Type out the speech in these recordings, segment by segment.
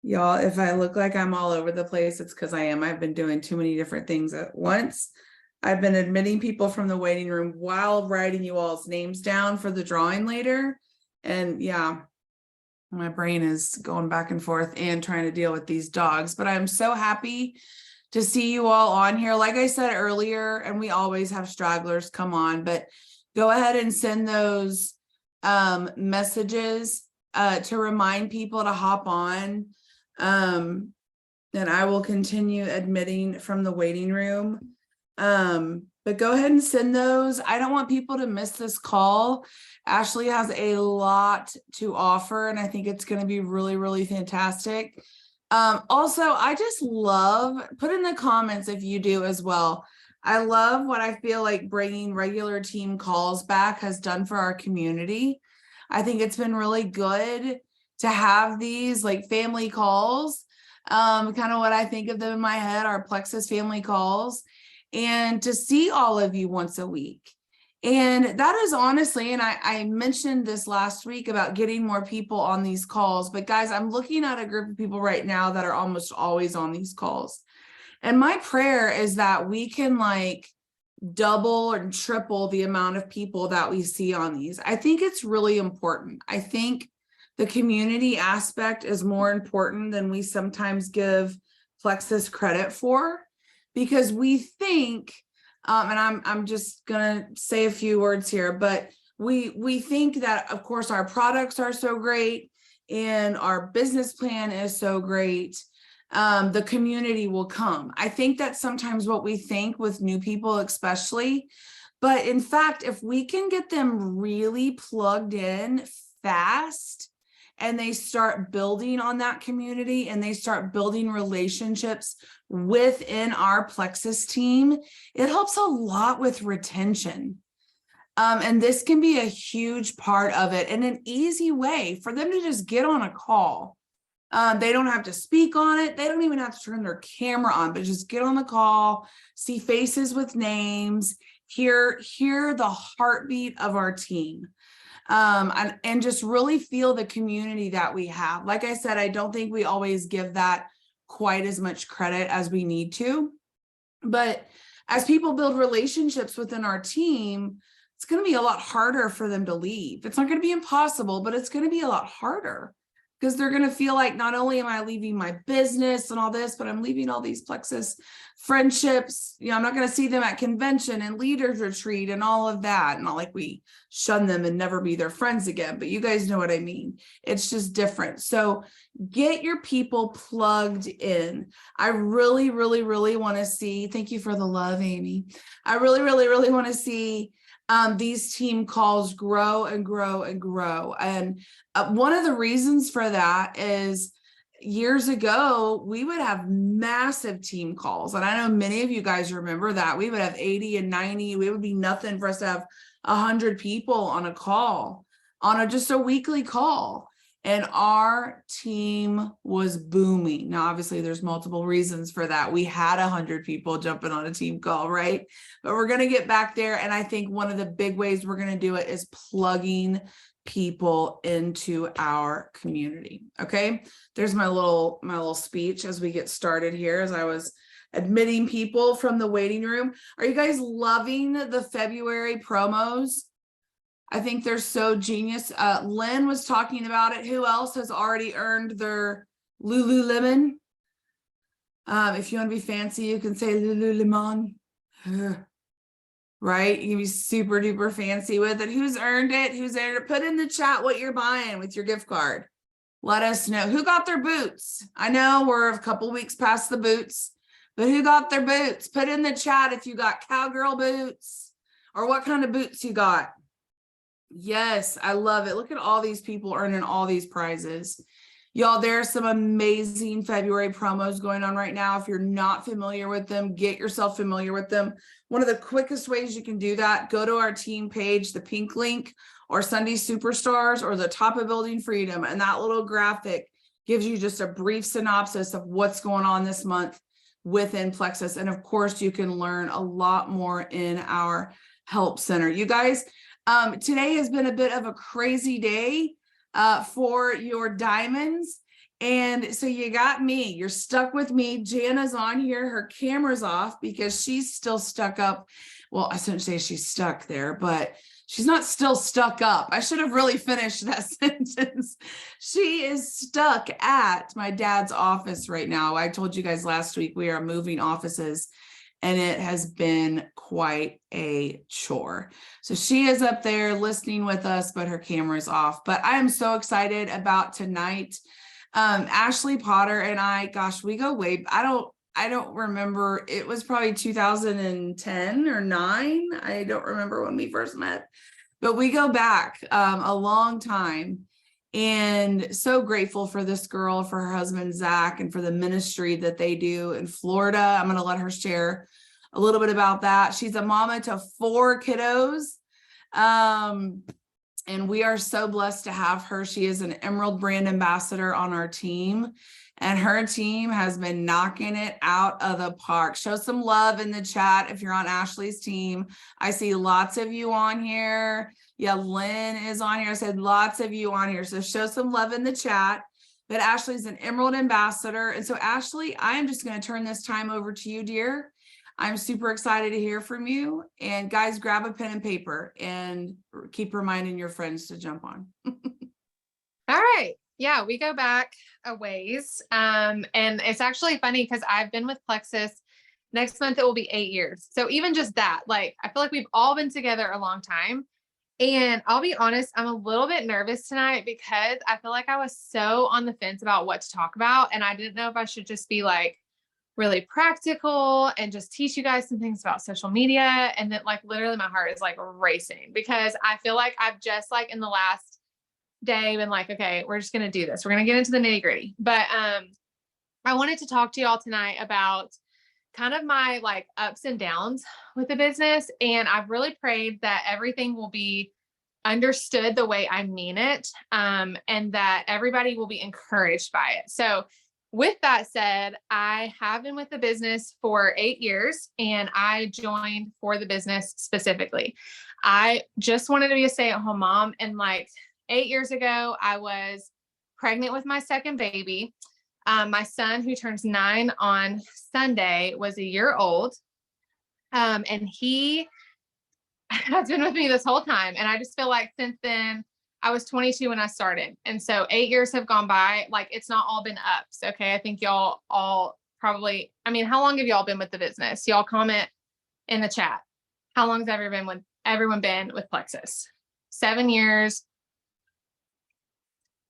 Y'all, if I look like I'm all over the place, it's because I am. I've been doing too many different things at once. I've been admitting people from the waiting room while writing you all's names down for the drawing later. And yeah, my brain is going back and forth and trying to deal with these dogs. But I'm so happy to see you all on here. Like I said earlier, and we always have stragglers come on, but go ahead and send those messages to remind people to hop on. And I will continue admitting from the waiting room. But go ahead and send those. I don't want people to miss this call. Ashley has a lot to offer, and I think it's going to be really, really fantastic. Also, I just love, put in the comments if you do as well. I love what I feel like bringing regular team calls back has done for our community. I think it's been really good to have these like family calls, kind of what I think of them in my head, our Plexus family calls, and to see all of you once a week. And that is honestly, and I mentioned this last week about getting more people on these calls, but guys, I'm looking at a group of people right now that are almost always on these calls. And my prayer is that we can like double and triple the amount of people that we see on these. I think it's really important. I think the community aspect is more important than we sometimes give Plexus credit for, because we think, and I'm just gonna say a few words here, but we think that of course our products are so great and our business plan is so great, the community will come. I think that's sometimes what we think with new people especially, but in fact, if we can get them really plugged in fast and they start building on that community and they start building relationships within our Plexus team, it helps a lot with retention. And this can be a huge part of it and an easy way for them to just get on a call. They don't have to speak on it. They don't even have to turn their camera on, but just get on the call, see faces with names, hear the heartbeat of our team. And just really feel the community that we have. Like I said, I don't think we always give that quite as much credit as we need to. But as people build relationships within our team, it's going to be a lot harder for them to leave. It's not going to be impossible, but it's going to be a lot harder because they're going to feel like not only am I leaving my business and all this, but I'm leaving all these Plexus friendships. You know, I'm not going to see them at convention and leaders retreat and all of that. Not like we shun them and never be their friends again, but you guys know what I mean. It's just different. So get your people plugged in. I really, really, really want to see, thank you for the love, Amy. I really, really, really want to see these team calls grow and grow and grow. And one of the reasons for that is years ago, we would have massive team calls. And I know many of you guys remember that. We would have 80 and 90. It would be nothing for us to have 100 people on a call, on just a weekly call. And our team was booming. Now, obviously, there's multiple reasons for that. We had 100 people jumping on a team call, right? But we're going to get back there. And I think one of the big ways we're going to do it is plugging people into our community. Okay, there's my little speech as we get started here, as I was admitting people from the waiting room. Are you guys loving the February promos? I think they're so genius. Lynn was talking about it. Who else has already earned their Lululemon? If you want to be fancy, you can say Lululemon. Right? You can be super duper fancy with it. Who's earned it? Who's earned it? Put in the chat what you're buying with your gift card. Let us know. Who got their boots? I know we're a couple weeks past the boots, but who got their boots? Put in the chat if you got cowgirl boots or what kind of boots you got. Yes, I love it. Look at all these people earning all these prizes. Y'all, there are some amazing February promos going on right now. If you're not familiar with them, get yourself familiar with them. One of the quickest ways you can do that, go to our team page, the pink link, or Sunday Superstars, or the top of Building Freedom. And that little graphic gives you just a brief synopsis of what's going on this month within Plexus. And of course, you can learn a lot more in our help center. You guys, today has been a bit of a crazy day. for your diamonds. And so you got me, you're stuck with me. Jana's on here, her camera's off because she's still stuck up. Well, I shouldn't say she's stuck there, but she's not still stuck up. I should have really finished that sentence. She is stuck at my dad's office right now. I told you guys last week we are moving offices, and it has been quite a chore. So she is up there listening with us, but her camera's off. But I am so excited about tonight. Ashley Potter and I, gosh, we go way, I don't remember. It was probably 2010 or 9. I don't remember when we first met, but we go back a long time, and so grateful for this girl, for her husband, Zach, and for the ministry that they do in Florida. I'm going to let her share a little bit about that. She's a mama to 4 kiddos. And we are so blessed to have her. She is an Emerald brand ambassador on our team, and her team has been knocking it out of the park. Show some love in the chat if you're on Ashley's team. I see lots of you on here. Yeah, Lynn is on here. I said lots of you on here. So show some love in the chat. But Ashley's an Emerald ambassador. And so Ashley, I am just going to turn this time over to you, dear. I'm super excited to hear from you. And guys, grab a pen and paper and keep reminding your friends to jump on. All right. Yeah, we go back a ways. And it's actually funny because I've been with Plexus. Next month, it will be 8 years. So even just that, like, I feel like we've all been together a long time. And I'll be honest, I'm a little bit nervous tonight because I feel like I was so on the fence about what to talk about. And I didn't know if I should just be like really practical and just teach you guys some things about social media. And then like literally my heart is like racing because I feel like I've just like in the last day been like, okay, we're just going to do this. We're going to get into the nitty gritty. But I wanted to talk to y'all tonight about kind of my like ups and downs with the business. And I've really prayed that everything will be understood the way I mean it. And that everybody will be encouraged by it. So with that said, I have been with the business for 8 years, and I joined for the business specifically. I just wanted to be a stay-at-home mom. And like 8 years ago, I was pregnant with my second baby. My son, who turns 9 on Sunday, was a year old. And he has been with me this whole time. And I just feel like since then, I was 22 when I started. And so 8 years have gone by. Like it's not all been ups. Okay. I think y'all all probably, I mean, how long have y'all been with the business? Y'all comment in the chat. How long has everyone been with Plexus? 7 years,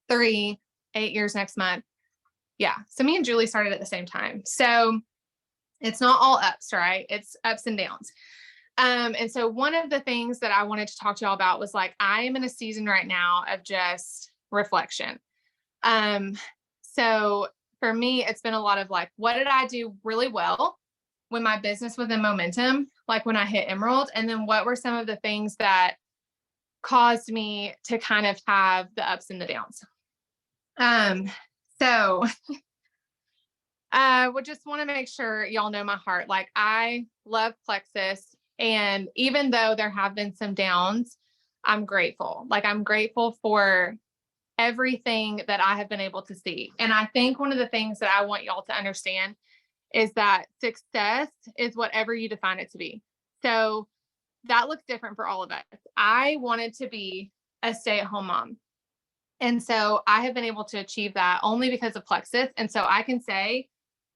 3, 8 years next month. Yeah. So me and Julie started at the same time. So it's not all ups, right? It's ups and downs. And so one of the things that I wanted to talk to y'all about was like, I am in a season right now of just reflection. So for me, it's been a lot of like, what did I do really well when my business was in momentum? Like when I hit Emerald, and then what were some of the things that caused me to kind of have the ups and the downs? So I would just want to make sure y'all know my heart. Like I love Plexus. And even though there have been some downs, I'm grateful. Like I'm grateful for everything that I have been able to see. And I think one of the things that I want y'all to understand is that success is whatever you define it to be. So that looks different for all of us. I wanted to be a stay-at-home mom. And so I have been able to achieve that only because of Plexus. And so I can say,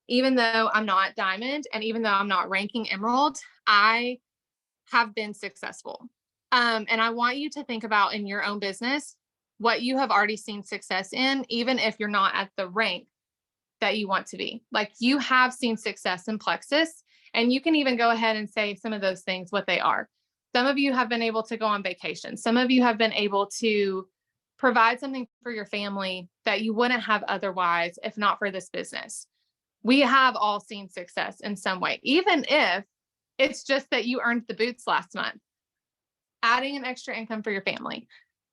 even though I'm not diamond and even though I'm not ranking Emerald, I have been successful. And I want you to think about in your own business, what you have already seen success in, even if you're not at the rank that you want to be. Like you have seen success in Plexus, and you can even go ahead and say some of those things, what they are. Some of you have been able to go on vacation. Some of you have been able to provide something for your family that you wouldn't have otherwise if not for this business. We have all seen success in some way, even if it's just that you earned the boots last month, adding an extra income for your family.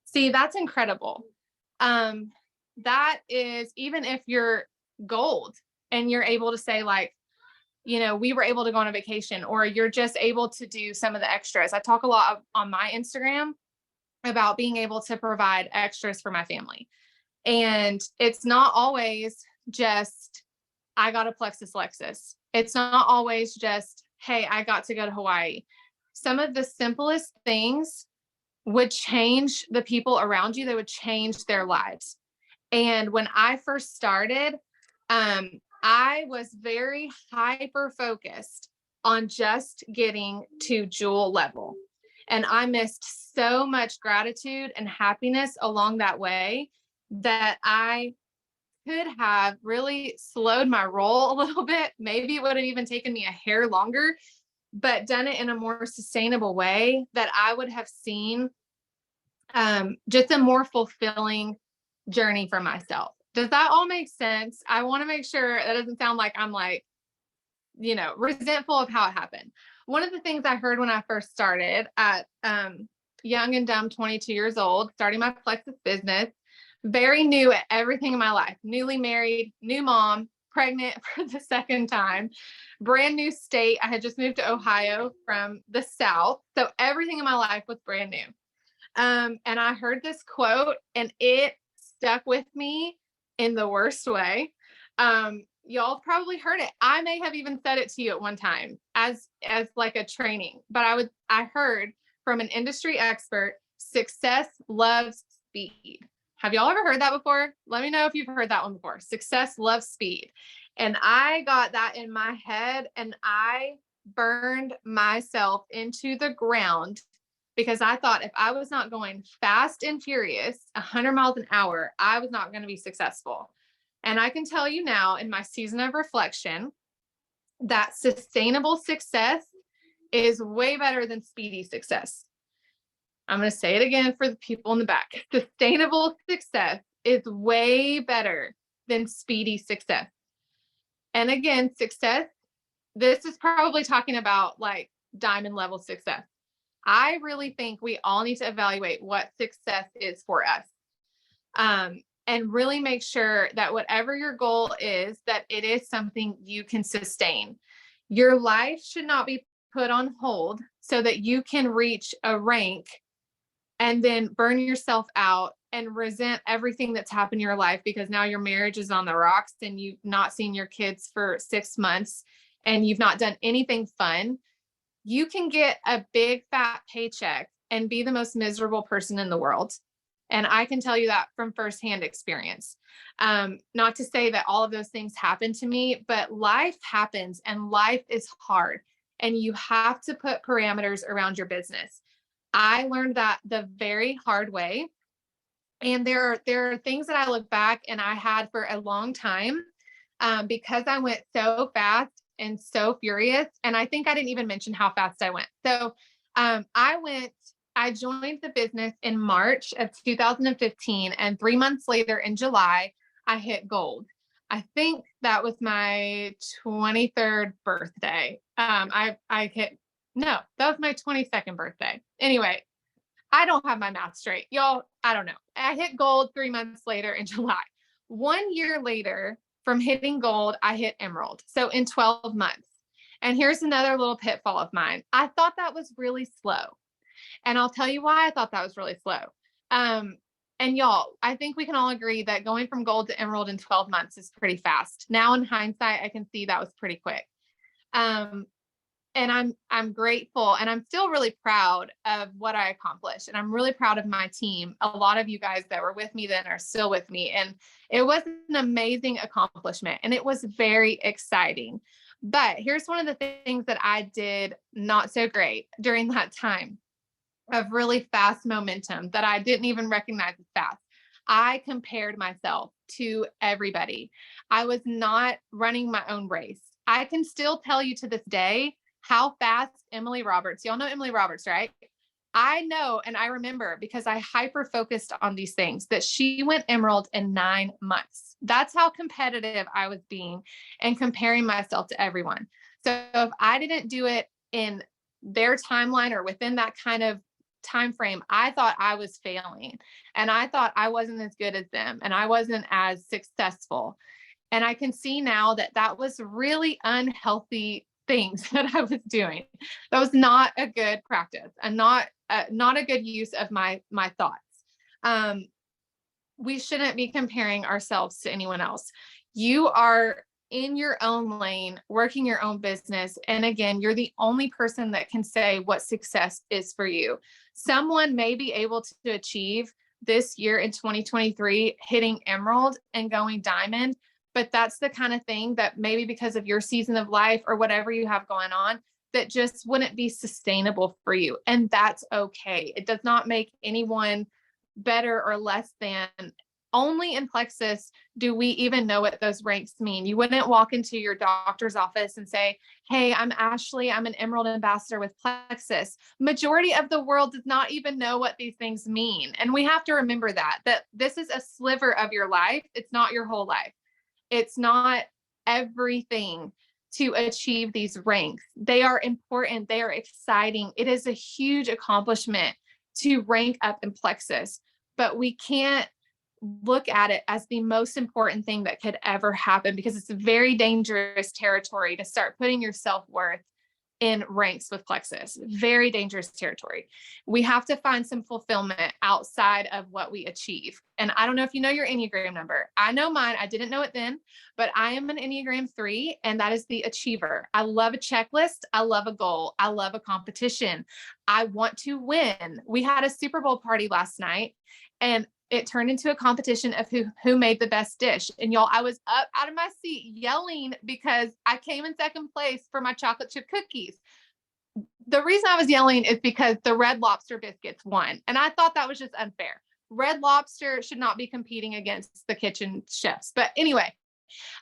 See, that's incredible. That is, even if you're gold and you're able to say like, you know, we were able to go on a vacation, or you're just able to do some of the extras. I talk a lot on my Instagram about being able to provide extras for my family. And it's not always just, I got a Plexus Lexus. It's not always just, hey, I got to go to Hawaii. Some of the simplest things would change the people around you. They would change their lives. And when I first started, I was very hyper focused on just getting to jewel level. And I missed so much gratitude and happiness along that way that I could have really slowed my roll a little bit. Maybe it would have even taken me a hair longer, but done it in a more sustainable way that I would have seen just a more fulfilling journey for myself. Does that all make sense? I want to make sure that doesn't sound like I'm like, resentful of how it happened. One of the things I heard when I first started at young and dumb, 22 years old, starting my Plexus business, very new at everything in my life, newly married, new mom, pregnant for the second time, brand new state. I had just moved to Ohio from the South. So everything in my life was brand new. And I heard this quote and it stuck with me in the worst way. Y'all probably heard it. I may have even said it to you at one time as like a training, but I heard from an industry expert, success loves speed. Have y'all ever heard that before? Let me know if you've heard that one before. Success loves speed. And I got that in my head and I burned myself into the ground because I thought if I was not going fast and furious, 100 miles an hour, I was not going to be successful. And I can tell you now in my season of reflection that sustainable success is way better than speedy success. I'm going to say it again for the people in the back. Sustainable success is way better than speedy success. And again, success, this is probably talking about like diamond level success. I really think we all need to evaluate what success is for us. And really make sure that whatever your goal is, that it is something you can sustain. Your life should not be put on hold so that you can reach a rank and then burn yourself out and resent everything that's happened in your life because now your marriage is on the rocks and you've not seen your kids for 6 months and you've not done anything fun. You can get a big fat paycheck and be the most miserable person in the world. And I can tell you that from firsthand experience. Not to say that all of those things happen to me, but life happens and life is hard and you have to put parameters around your business. I learned that the very hard way. And there are things that I look back and I had for a long time because I went so fast and so furious. And I think I didn't even mention how fast I went. So I joined the business in March of 2015. And 3 months later in July, I hit gold. I think that was my 23rd birthday. That was my 22nd birthday. Anyway, I don't have my math straight. Y'all, I don't know. I hit gold 3 months later in July. 1 year later from hitting gold, I hit emerald. So in 12 months. And here's another little pitfall of mine. I thought that was really slow. And I'll tell you why I thought that was really slow. And y'all, I think we can all agree that going from gold to emerald in 12 months is pretty fast. Now in hindsight, I can see that was pretty quick. And I'm grateful and I'm still really proud of what I accomplished. And I'm really proud of my team. A lot of you guys that were with me then are still with me. And it was an amazing accomplishment and it was very exciting. But here's one of the things that I did not so great during that time of really fast momentum that I didn't even recognize as fast. I compared myself to everybody. I was not running my own race. I can still tell you to this day how fast Emily Roberts, y'all know Emily Roberts, right? I know, and I remember because I hyper focused on these things that she went emerald in 9 months. That's how competitive I was being and comparing myself to everyone. So if I didn't do it in their timeline or within that kind of time frame, I thought I was failing and I thought I wasn't as good as them and I wasn't as successful. And I can see now that that was really unhealthy things that I was doing. That was not a good practice and not a good use of my thoughts. We shouldn't be comparing ourselves to anyone else. You are in your own lane, working your own business. And again, you're the only person that can say what success is for you. Someone may be able to achieve this year in 2023, hitting emerald and going diamond, but that's the kind of thing that maybe because of your season of life or whatever you have going on, that just wouldn't be sustainable for you. And that's okay. It does not make anyone better or less than. Only in Plexus do we even know what those ranks mean. You wouldn't walk into your doctor's office and say, hey, I'm Ashley. I'm an Emerald Ambassador with Plexus. Majority of the world does not even know what these things mean. And we have to remember that this is a sliver of your life. It's not your whole life. It's not everything to achieve these ranks. They are important. They are exciting. It is a huge accomplishment to rank up in Plexus, but we can't look at it as the most important thing that could ever happen, because it's a very dangerous territory to start putting your self-worth in ranks with Plexus. Very dangerous territory. We have to find some fulfillment outside of what we achieve. And I don't know if you know your Enneagram number. I know mine. I didn't know it then, but I am an Enneagram 3, and that is the achiever. I love a checklist. I love a goal. I love a competition. I want to win. We had a Super Bowl party last night, and it turned into a competition of who made the best dish. And y'all, I was up out of my seat yelling because I came in second place for my chocolate chip cookies. The reason I was yelling is because the Red Lobster biscuits won. And I thought that was just unfair. Red Lobster should not be competing against the kitchen chefs. But anyway,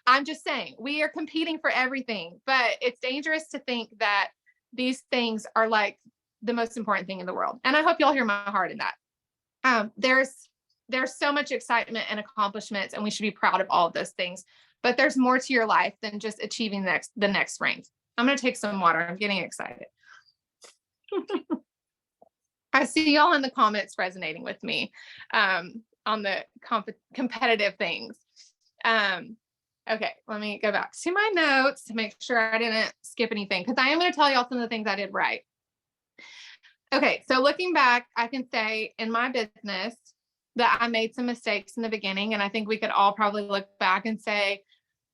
I'm just saying we are competing for everything, but it's dangerous to think that these things are like the most important thing in the world. And I hope y'all hear my heart in that. There's so much excitement and accomplishments, and we should be proud of all of those things. But there's more to your life than just achieving the next rank. I'm going to take some water. I'm getting excited. I see y'all in the comments resonating with me on the competitive things. Okay, let me go back to my notes to make sure I didn't skip anything, because I am going to tell y'all some of the things I did right. Okay, so looking back, I can say in my business that I made some mistakes in the beginning. And I think we could all probably look back and say,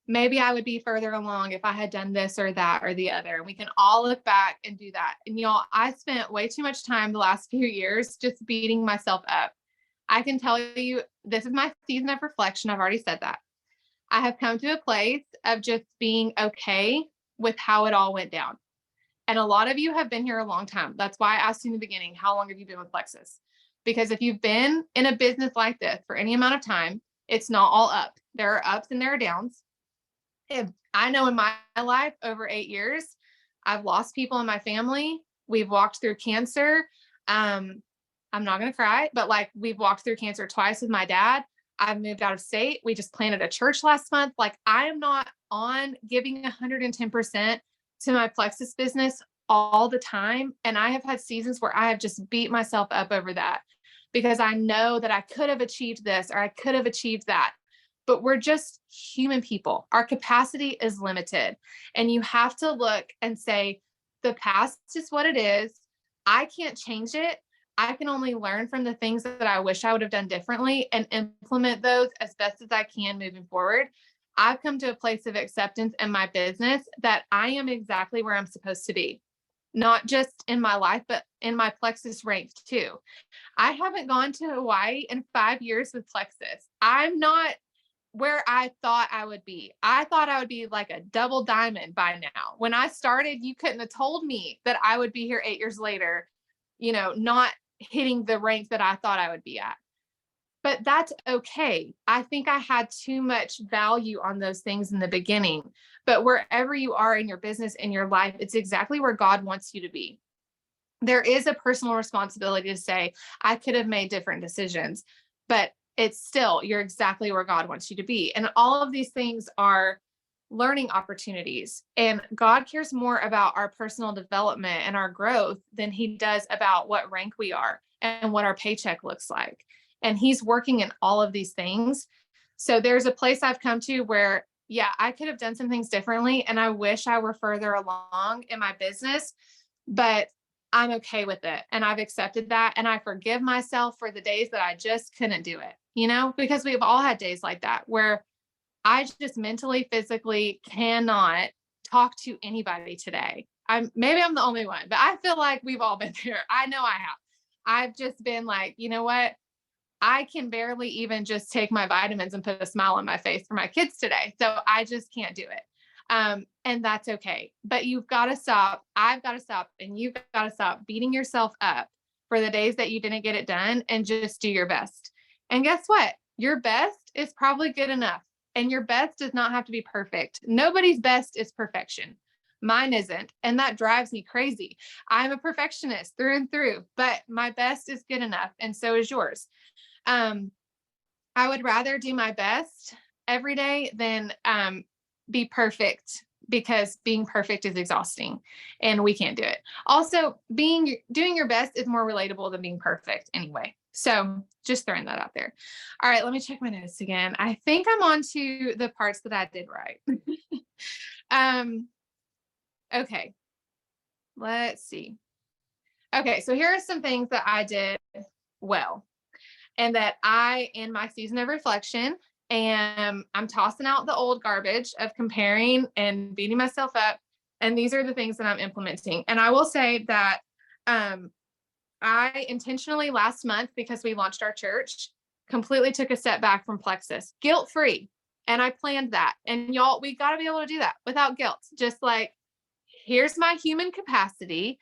maybe I would be further along if I had done this or that or the other. And we can all look back and do that. And y'all, I spent way too much time the last few years just beating myself up. I can tell you, this is my season of reflection. I've already said that. I have come to a place of just being okay with how it all went down. And a lot of you have been here a long time. That's why I asked you in the beginning, how long have you been with Plexus? Because if you've been in a business like this for any amount of time, it's not all up. There are ups and there are downs. I know in my life over 8 years, I've lost people in my family. We've walked through cancer. I'm not going to cry, but like we've walked through cancer twice with my dad. I've moved out of state. We just planted a church last month. Like I am not on giving 110% to my Plexus business all the time. And I have had seasons where I have just beat myself up over that, because I know that I could have achieved this or I could have achieved that. But we're just human people. Our capacity is limited. And you have to look and say, the past is what it is. I can't change it. I can only learn from the things that I wish I would have done differently and implement those as best as I can moving forward. I've come to a place of acceptance in my business that I am exactly where I'm supposed to be. Not just in my life, but in my Plexus rank too. I haven't gone to Hawaii in 5 years with Plexus. I'm not where I thought I would be. I thought I would be like a double diamond by now. When I started, you couldn't have told me that I would be here 8 years later, not hitting the rank that I thought I would be at. But that's okay. I think I had too much value on those things in the beginning. But wherever you are in your business, in your life, it's exactly where God wants you to be. There is a personal responsibility to say, I could have made different decisions, but it's still, you're exactly where God wants you to be. And all of these things are learning opportunities. And God cares more about our personal development and our growth than he does about what rank we are and what our paycheck looks like. And he's working in all of these things. So there's a place I've come to where yeah, I could have done some things differently. And I wish I were further along in my business, but I'm okay with it. And I've accepted that. And I forgive myself for the days that I just couldn't do it, because we've all had days like that where I just mentally, physically cannot talk to anybody today. Maybe I'm the only one, but I feel like we've all been there. I know I have. I've just been like, you know what? I can barely even just take my vitamins and put a smile on my face for my kids today. So I just can't do it. And that's okay. But you've got to stop. I've got to stop. And you've got to stop beating yourself up for the days that you didn't get it done and just do your best. And guess what? Your best is probably good enough. And your best does not have to be perfect. Nobody's best is perfection. Mine isn't. And that drives me crazy. I'm a perfectionist through and through, but my best is good enough. And so is yours. I would rather do my best every day than be perfect, because being perfect is exhausting and we can't do it. Also, doing your best is more relatable than being perfect anyway. So just throwing that out there. All right, let me check my notes again. I think I'm on to the parts that I did right. Okay, let's see. Okay, so here are some things that I did well, and that in my season of reflection, and I'm tossing out the old garbage of comparing and beating myself up. And these are the things that I'm implementing. And I will say that I intentionally last month, because we launched our church, completely took a step back from Plexus, guilt-free. And I planned that. And y'all, we got to be able to do that without guilt. Just like, here's my human capacity.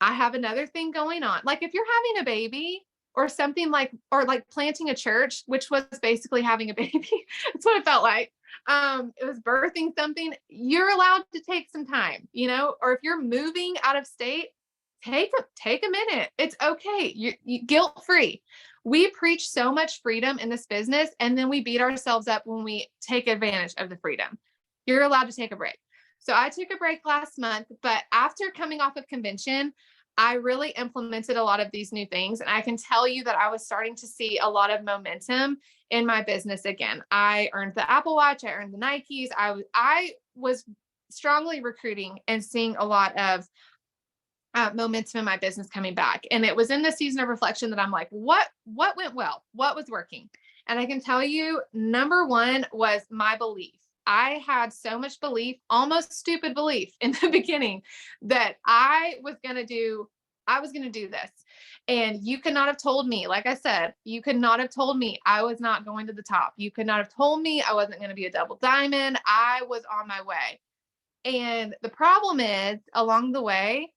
I have another thing going on. Like if you're having a baby or something or like planting a church, which was basically having a baby. That's what it felt like. It was birthing something. You're allowed to take some time, or if you're moving out of state, take a minute. It's okay. You guilt-free. We preach so much freedom in this business, and then we beat ourselves up when we take advantage of the freedom. You're allowed to take a break. So I took a break last month, but after coming off of convention, I really implemented a lot of these new things. And I can tell you that I was starting to see a lot of momentum in my business again. I earned the Apple Watch. I earned the Nikes. I was strongly recruiting and seeing a lot of momentum in my business coming back. And it was in the season of reflection that I'm like, what went well? What was working? And I can tell you, number one was my belief. I had so much belief, almost stupid belief in the beginning, that I was going to do this. And you could not have told me, like I said, you could not have told me I was not going to the top. You could not have told me I wasn't going to be a double diamond. I was on my way. And the problem is, along the way,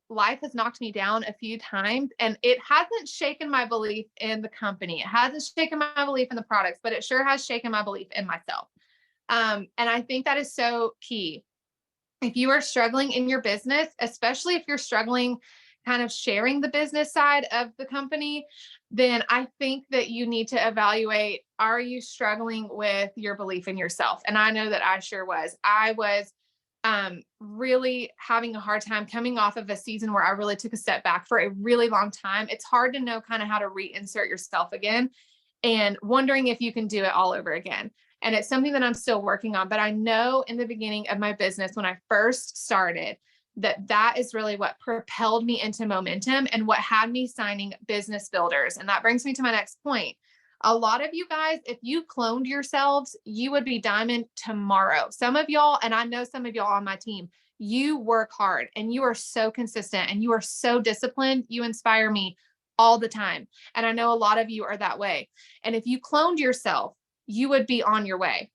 life has knocked me down a few times, and it hasn't shaken my belief in the company. It hasn't shaken my belief in the products, but it sure has shaken my belief in myself. And I think that is so key. If you are struggling in your business, especially if you're struggling kind of sharing the business side of the company, then I think that you need to evaluate, are you struggling with your belief in yourself? And I know that I sure was. I was really having a hard time coming off of a season where I really took a step back for a really long time. It's hard to know kind of how to reinsert yourself again, and wondering if you can do it all over again. And it's something that I'm still working on, but I know in the beginning of my business, when I first started, that is really what propelled me into momentum and what had me signing business builders. And that brings me to my next point. A lot of you guys, if you cloned yourselves, you would be diamond tomorrow. Some of y'all, and I know some of y'all on my team, you work hard and you are so consistent and you are so disciplined. You inspire me all the time. And I know a lot of you are that way. And if you cloned yourself, you would be on your way.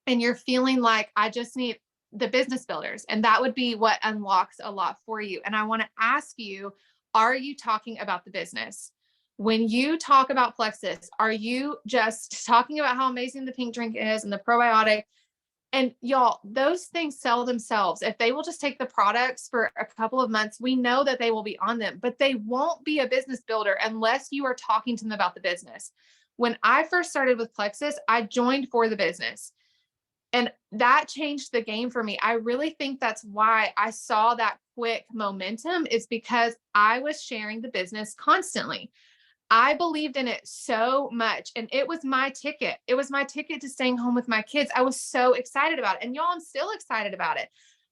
And you're feeling like, I just need the business builders. And that would be what unlocks a lot for you. And I want to ask you, are you talking about the business? When you talk about Plexus, are you just talking about how amazing the pink drink is and the probiotic? And y'all, those things sell themselves. If they will just take the products for a couple of months, we know that they will be on them, but they won't be a business builder unless you are talking to them about the business. When I first started with Plexus, I joined for the business. And that changed the game for me. I really think that's why I saw that quick momentum, is because I was sharing the business constantly. I believed in it so much, and it was my ticket. It was my ticket to staying home with my kids. I was so excited about it. And y'all, I'm still excited about it.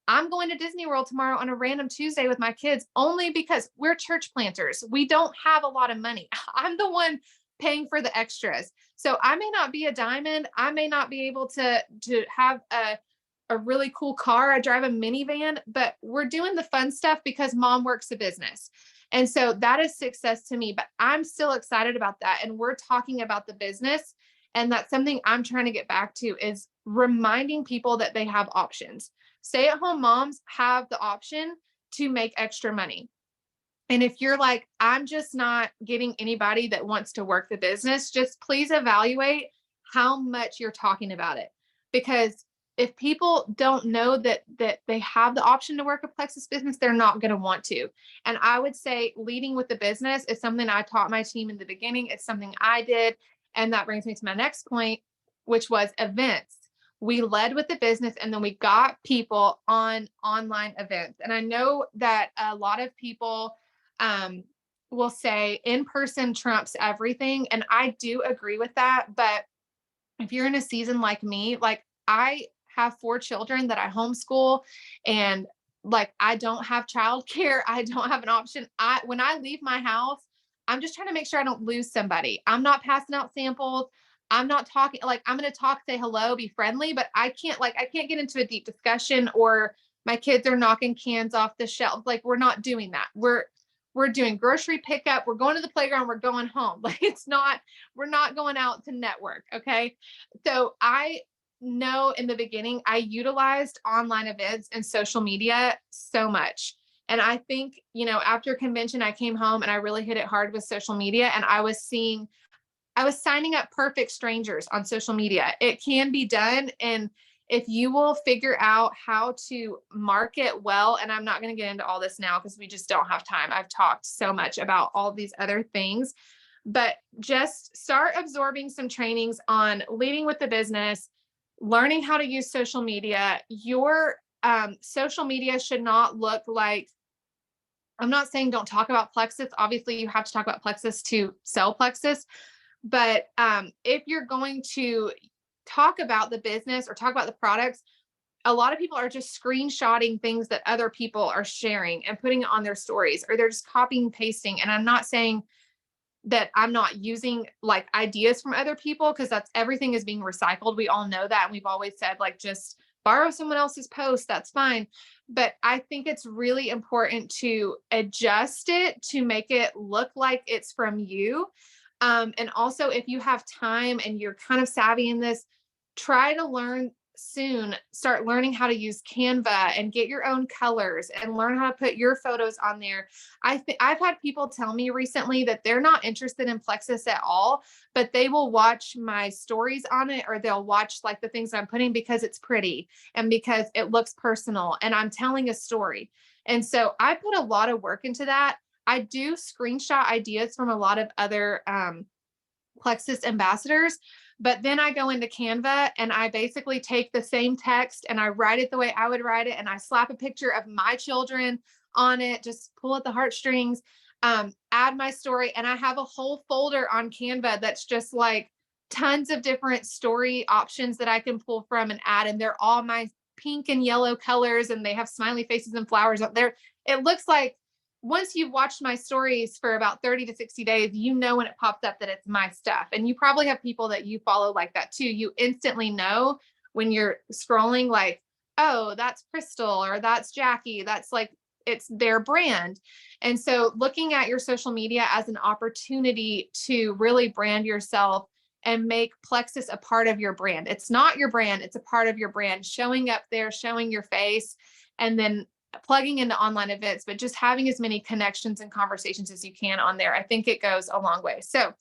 I'm going to Disney World tomorrow on a random Tuesday with my kids only because we're church planters. We don't have a lot of money. I'm the one paying for the extras. So I may not be a diamond. I may not be able to have a really cool car. I drive a minivan, but we're doing the fun stuff because mom works a business. And so that is success to me, but I'm still excited about that. And we're talking about the business. And that's something I'm trying to get back to, is reminding people that they have options. Stay at home moms have the option to make extra money. And if you're like, I'm just not getting anybody that wants to work the business, just please evaluate how much you're talking about it. Because if people don't know that they have the option to work a Plexus business, they're not going to want to. And I would say leading with the business is something I taught my team in the beginning. It's something I did. And that brings me to my next point, which was events. We led with the business, and then we got people on online events. And I know that a lot of people will say in-person trumps everything. And I do agree with that. But if you're in a season like me, like I have 4 children that I homeschool, and like I don't have childcare. I don't have an option. When I leave my house, I'm just trying to make sure I don't lose somebody. I'm not passing out samples. I'm not talking, like I'm going to talk, say hello, be friendly, but I can't get into a deep discussion, or my kids are knocking cans off the shelf. Like we're not doing that. We're doing grocery pickup. We're going to the playground. We're going home. Like we're not going out to network. Okay. So I know in the beginning, I utilized online events and social media so much. And I think, after convention, I came home and I really hit it hard with social media, and I was signing up perfect strangers on social media. It can be done. And if you will figure out how to market well, and I'm not going to get into all this now because we just don't have time. I've talked so much about all these other things, but just start absorbing some trainings on leading with the business, learning how to use social media. Your social media should not look like, I'm not saying don't talk about Plexus. Obviously, you have to talk about Plexus to sell Plexus. But if you're going to talk about the business or talk about the products, a lot of people are just screenshotting things that other people are sharing and putting it on their stories, or they're just copying and pasting. And I'm not saying that I'm not using like ideas from other people, because everything is being recycled. We all know that. And we've always said, like, just borrow someone else's post. That's fine. But I think it's really important to adjust it to make it look like it's from you. And also, if you have time and you're kind of savvy in this, try to start learning how to use Canva and get your own colors and learn how to put your photos on there. I've had people tell me recently that they're not interested in Plexus at all, but they will watch my stories on it, or they'll watch like the things I'm putting because it's pretty and because it looks personal and I'm telling a story. And so I put a lot of work into that. I do screenshot ideas from a lot of other Plexus ambassadors, but then I go into Canva and I basically take the same text and I write it the way I would write it. And I slap a picture of my children on it, just pull at the heartstrings, add my story. And I have a whole folder on Canva that's just like tons of different story options that I can pull from and add. And they're all my pink and yellow colors, and they have smiley faces and flowers up there. It looks like, once you've watched my stories for about 30 to 60 days, when it pops up that it's my stuff. And you probably have people that you follow like that too. You instantly know when you're scrolling, like, oh, that's Crystal, or that's Jackie. That's like, it's their brand. And so looking at your social media as an opportunity to really brand yourself and make Plexus a part of your brand. It's not your brand, it's a part of your brand, showing up there, showing your face, and then plugging into online events, but just having as many connections and conversations as you can on there. I think it goes a long way. So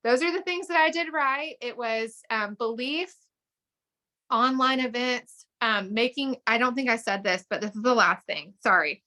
those are the things that I did right. It was belief, online events, I don't think I said this, but this is the last thing. Sorry.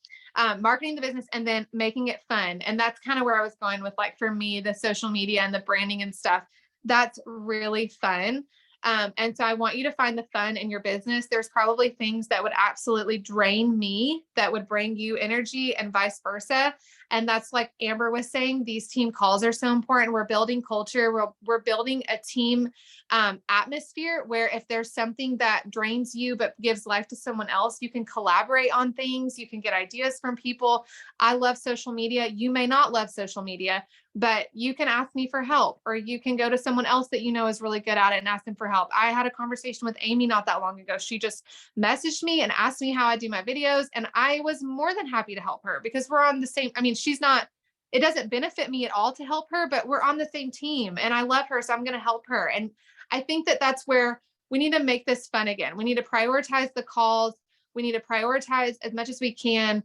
Marketing the business, and then making it fun. And that's kind of where I was going with, like, for me, the social media and the branding and stuff. That's really fun. And so I want you to find the fun in your business. There's probably things that would absolutely drain me that would bring you energy and vice versa. And that's like Amber was saying, these team calls are so important. We're building culture. We're building a team atmosphere where if there's something that drains you but gives life to someone else, you can collaborate on things. You can get ideas from people. I love social media. You may not love social media, but you can ask me for help, or you can go to someone else that you know is really good at it and ask them for help. I had a conversation with Amy not that long ago. She just messaged me and asked me how I do my videos, and I was more than happy to help her because we're on the same, I mean, it doesn't benefit me at all to help her, but we're on the same team and I love her. So I'm going to help her. And I think that that's where we need to make this fun again. We need to prioritize the calls. We need to prioritize as much as we can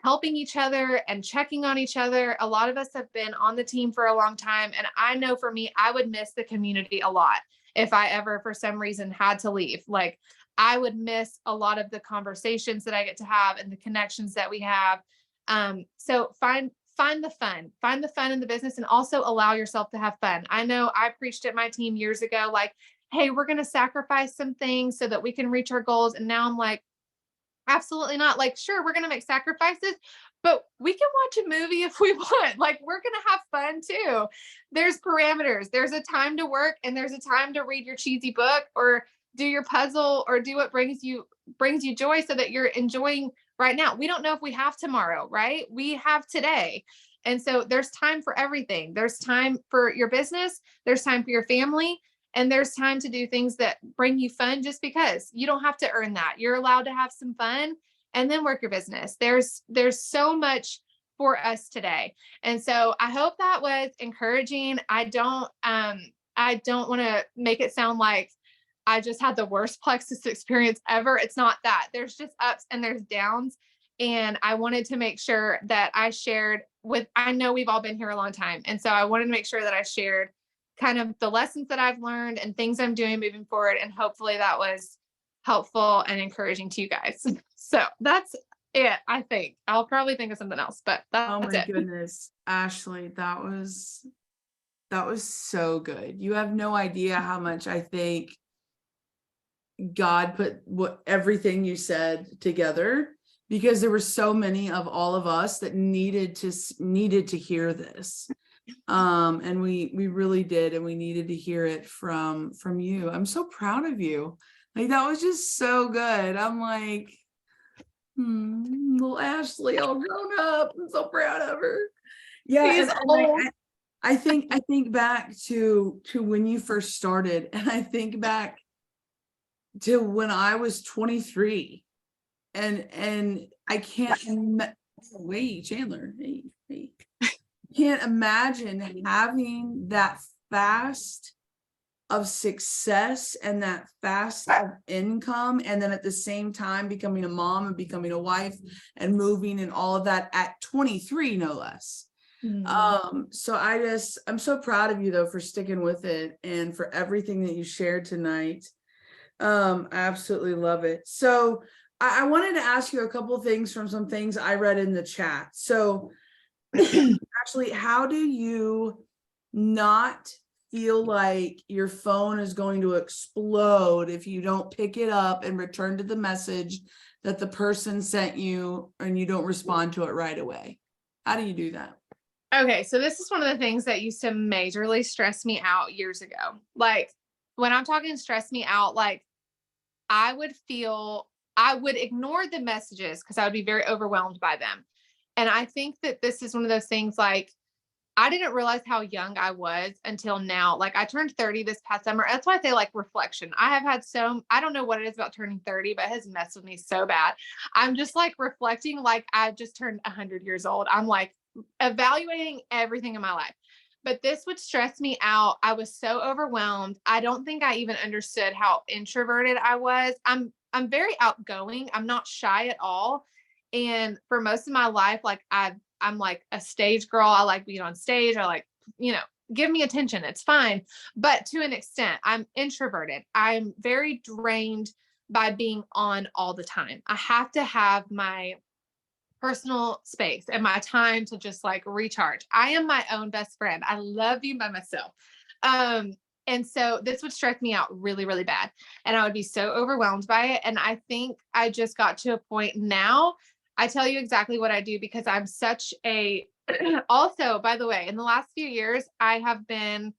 helping each other and checking on each other. A lot of us have been on the team for a long time. And I know for me, I would miss the community a lot if I ever, for some reason, had to leave. Like, I would miss a lot of the conversations that I get to have and the connections that we have. So find the fun in the business, and also allow yourself to have fun. I know I preached at my team years ago, like, hey, we're going to sacrifice some things so that we can reach our goals. And now I'm like, absolutely not. Like, sure, we're going to make sacrifices, but we can watch a movie if we want. Like, we're going to have fun too. There's parameters. There's a time to work and there's a time to read your cheesy book or do your puzzle or do what brings you joy so that you're enjoying right now. We don't know if we have tomorrow, right? We have today. And so there's time for everything. There's time for your business. There's time for your family. And there's time to do things that bring you fun just because you don't have to earn that. You're allowed to have some fun and then work your business. There's so much for us today. And so I hope that was encouraging. I don't want to make it sound like I just had the worst Plexus experience ever. It's not that. There's just ups and there's downs. And I wanted to make sure that I shared I know we've all been here a long time. And so I wanted to make sure that I shared kind of the lessons that I've learned and things I'm doing moving forward. And hopefully that was helpful and encouraging to you guys. So that's it. I think I'll probably think of something else, but Oh that's my it. goodness, Ashley, that was so good. You have no idea how much I think God put everything you said together, because there were so many of all of us that needed to hear this. And we really did, and we needed to hear it from you. I'm so proud of you. Like, that was just so good. I'm like, little Ashley all grown up. I'm so proud of her. Yeah. He's And old. I think back to when you first started, and I think back to when I was 23, and I can't wait, Chandler. Hey. Can't imagine having that fast of success and that fast of income, and then at the same time becoming a mom and becoming a wife and moving and all of that at 23, no less. So I'm so proud of you though for sticking with it and for everything that you shared tonight. I absolutely love it. So I wanted to ask you a couple of things from some things I read in the chat. So actually, how do you not feel like your phone is going to explode if you don't pick it up and return to the message that the person sent you and you don't respond to it right away? How do you do that? Okay, so this is one of the things that used to majorly stress me out years ago. Like, when I'm talking stress me out, like, I would ignore the messages because I would be very overwhelmed by them. And I think that this is one of those things, like, I didn't realize how young I was until now. Like, I turned 30 this past summer. That's why I say, like, reflection. I have had I don't know what it is about turning 30, but it has messed with me so bad. I'm just like reflecting like I just turned 100 years old. I'm like evaluating everything in my life. But this would stress me out. I was so overwhelmed. I don't think I even understood how introverted I was. I'm very outgoing. I'm not shy at all. And for most of my life, like, I'm like a stage girl. I like being on stage. I like, give me attention. It's fine. But to an extent, I'm introverted. I'm very drained by being on all the time. I have to have my personal space and my time to just like recharge. I am my own best friend. I love being by myself. And so this would stress me out really, really bad. And I would be so overwhelmed by it. And I think I just got to a point now. I tell you exactly what I do because I'm such a, also, by the way, in the last few years, I have been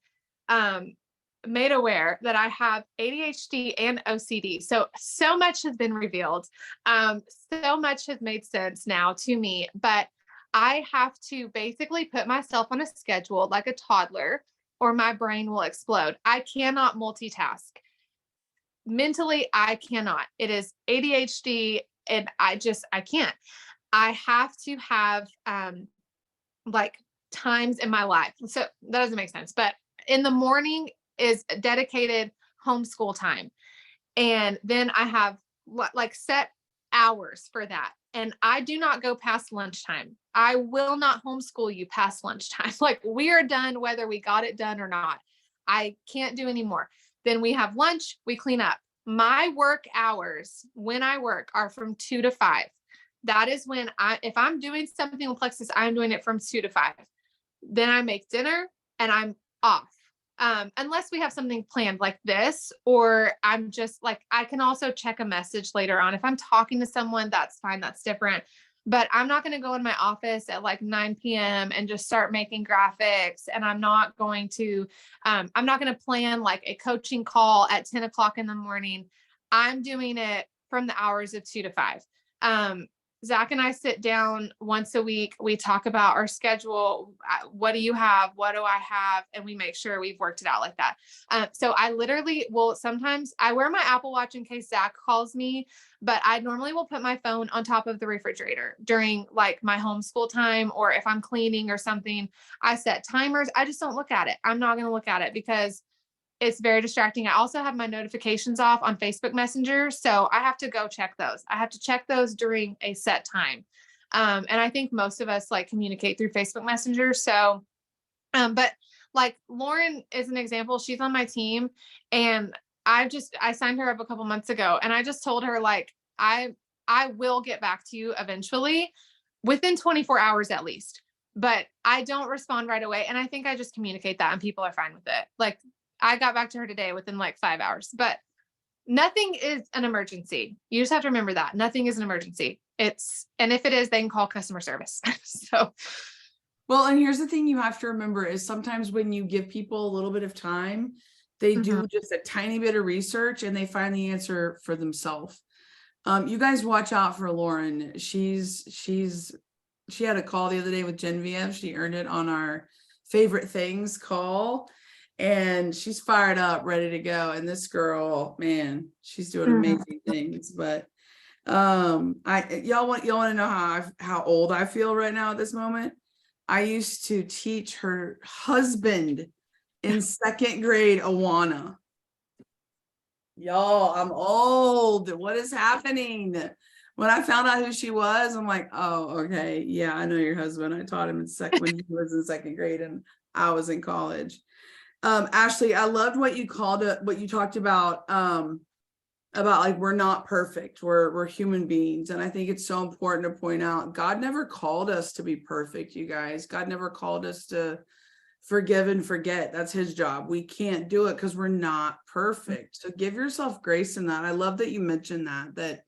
um, made aware that I have ADHD and OCD. So much has been revealed. So much has made sense now to me, but I have to basically put myself on a schedule like a toddler or my brain will explode. I cannot multitask. Mentally, I cannot. It is ADHD and I can't. I have to have like times in my life. So that doesn't make sense, but in the morning is dedicated homeschool time. And then I have like set hours for that. And I do not go past lunchtime. I will not homeschool you past lunchtime. Like we are done, whether we got it done or not. I can't do anymore. Then we have lunch, we clean up. My work hours when I work are from 2 to 5. That is when if I'm doing something with Plexus, I'm doing it from 2 to 5. Then I make dinner and I'm off. Unless we have something planned like this, or I'm just like, I can also check a message later on. If I'm talking to someone, that's fine. That's different. But I'm not going to go in my office at like 9 p.m. and just start making graphics. And I'm not going to plan like a coaching call at 10 o'clock in the morning. I'm doing it from the hours of 2 to 5. Zach and I sit down once a week. We talk about our schedule. What do you have? What do I have? And we make sure we've worked it out like that. So I literally will sometimes I wear my Apple Watch in case Zach calls me, but I normally will put my phone on top of the refrigerator during like my homeschool time, or if I'm cleaning or something, I set timers. I just don't look at it. I'm not going to look at it because it's very distracting. I also have my notifications off on Facebook Messenger. So I have to go check those. I have to check those during a set time. And I think most of us like communicate through Facebook Messenger. So, but like Lauren is an example. She's on my team and I signed her up a couple months ago and I just told her like, I will get back to you eventually within 24 hours at least, but I don't respond right away. And I think I just communicate that and people are fine with it. Like, I got back to her today within like 5 hours, but nothing is an emergency. You just have to remember that nothing is an emergency. And if it is, they can call customer service. So, well, and here's the thing you have to remember is sometimes when you give people a little bit of time, they do just a tiny bit of research and they find the answer for themselves. You guys watch out for Lauren. She had a call the other day with Genevieve. She earned it on our favorite things call. And she's fired up, ready to go. And this girl, man, she's doing amazing things. But y'all want to know how old I feel right now at this moment. I used to teach her husband in 2nd grade Awana. Y'all, I'm old. What is happening? When I found out who she was, I'm like, oh, okay, yeah, I know your husband. I taught him when he was in 2nd grade and I was in college. Ashley, I loved what you talked about like we're not perfect. We're human beings. And I think it's so important to point out God never called us to be perfect, you guys. God never called us to forgive and forget. That's his job. We can't do it because we're not perfect. So give yourself grace in that. I love that you mentioned that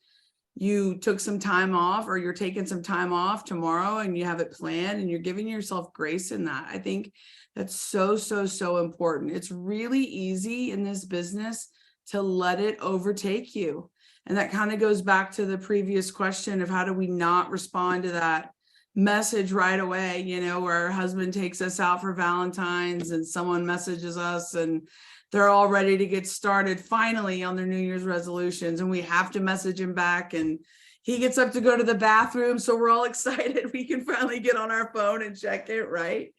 you took some time off or you're taking some time off tomorrow and you have it planned and you're giving yourself grace in that. I think that's so important. It's really easy in this business to let it overtake you. And that kind of goes back to the previous question of how do we not respond to that message right away, where our husband takes us out for Valentine's and someone messages us and they're all ready to get started finally on their New Year's resolutions. And we have to message him back and he gets up to go to the bathroom. So we're all excited. We can finally get on our phone and check it, right?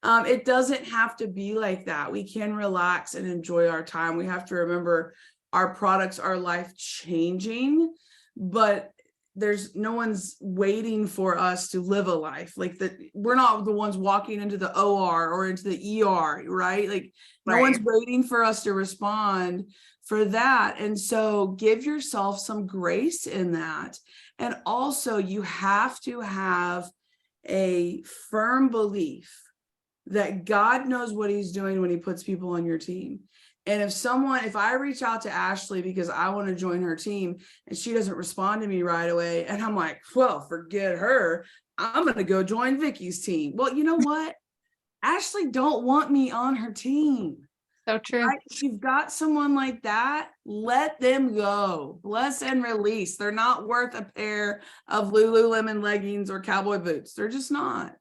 It doesn't have to be like that. We can relax and enjoy our time. We have to remember our products are life changing, but there's no one's waiting for us to live a life like that. We're not the ones walking into the OR or into the ER, right? Like no one's waiting for us to respond for that. And so give yourself some grace in that. And also you have to have a firm belief that God knows what he's doing when he puts people on your team. And if I reach out to Ashley because I want to join her team and she doesn't respond to me right away, and I'm like, well, forget her. I'm going to go join Vicky's team. Well, you know what? Ashley don't want me on her team. So true. Right? If you've got someone like that, let them go. Bless and release. They're not worth a pair of Lululemon leggings or cowboy boots. They're just not.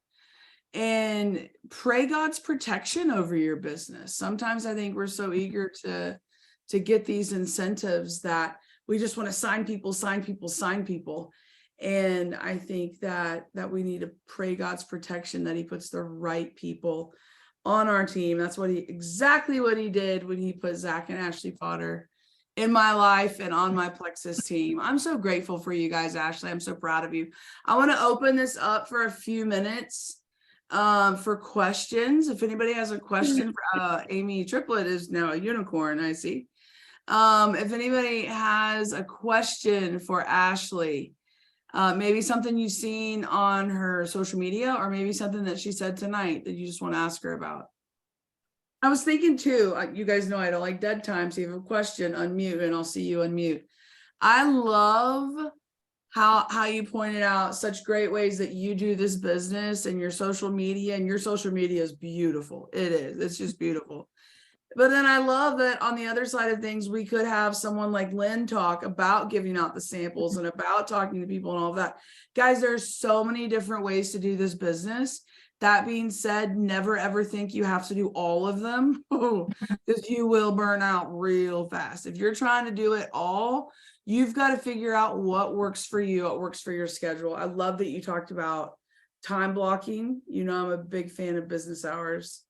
And pray God's protection over your business. Sometimes I think we're so eager to get these incentives that we just want to sign people. And I think that we need to pray God's protection, that he puts the right people on our team. That's exactly what he did when he put Zach and Ashley Potter in my life and on my Plexus team. I'm so grateful for you guys, Ashley. I'm so proud of you. I want to open this up for a few minutes for questions. If anybody has a question, Amy Triplet is now a unicorn, I see. If anybody has a question for Ashley, maybe something you've seen on her social media, or maybe something that she said tonight that you just want to ask her about. I was thinking too, you guys know I don't like dead time, so if you have a question, unmute and I'll see you unmute. I love how you pointed out such great ways that you do this business and your social media, and your social media is beautiful. It is. It's just beautiful. But then I love that on the other side of things, we could have someone like Lynn talk about giving out the samples and about talking to people and all of that. Guys, there's so many different ways to do this business. That being said, never ever think you have to do all of them, because you will burn out real fast. If you're trying to do it all, you've got to figure out what works for you, what works for your schedule. I love that you talked about time blocking. You know, I'm a big fan of business hours,